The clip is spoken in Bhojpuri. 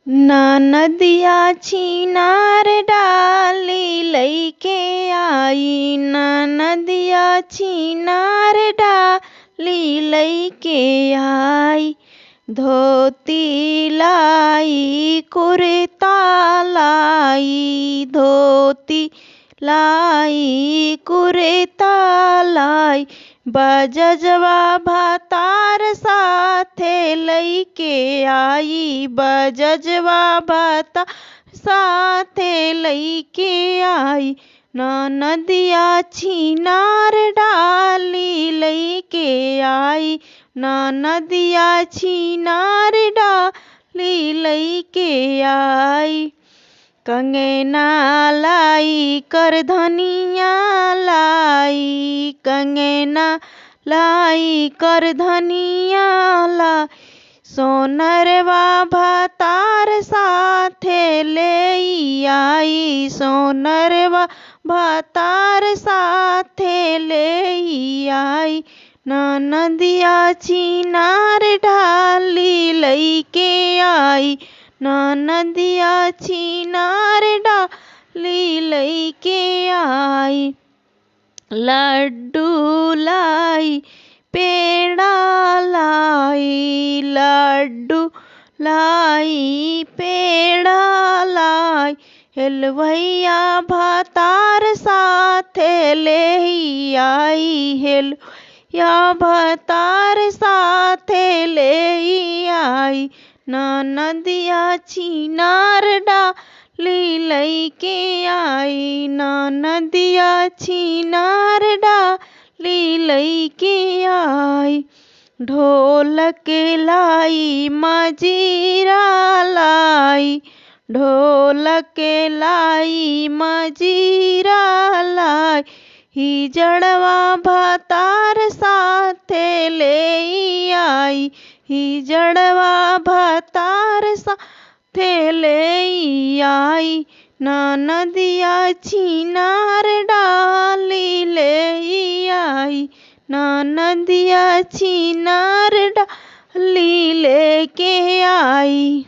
नदिया छिनार डाली लईके आई, नदिया छिनार डाली लईके आई। धोती लाई कुर्ता लाई, धोती लाई कुर्ता लाई, बजजवा भातार साथे लईके आई, बजजवा भातार साथे लईके आई। नदिया छिनार डाली लईके आई, नदिया छिनार डाली लईके आई। कंगना लाई करधनिया लाई, कंगना लाई करधनिया लाई, सोनरवा भातार साथे ले आई, सोनरवा भातार साथे ले आई। नदिया छिनार डाली लईके आई, नदिया छिनार डाली लईके आई। लड्डू लाई पेड़ा लाई, लड्डू लाई पेड़ा लाई, हेलवैया भातार साथे ले आई, हेलवैया भातार साथे ले आई। नदिया छिनार डाली लईके आई, नदिया छिनार डाली लईके आई। ढोलक लाई मजीरा लाई, ढोलक लाई मजीरा लाई, हिजड़वा भातार साथे ले आई, हिजड़वा भातार साथे ले आई। नदिया छिनार डाली ले आई, नदिया छिनार डाली लेके आई।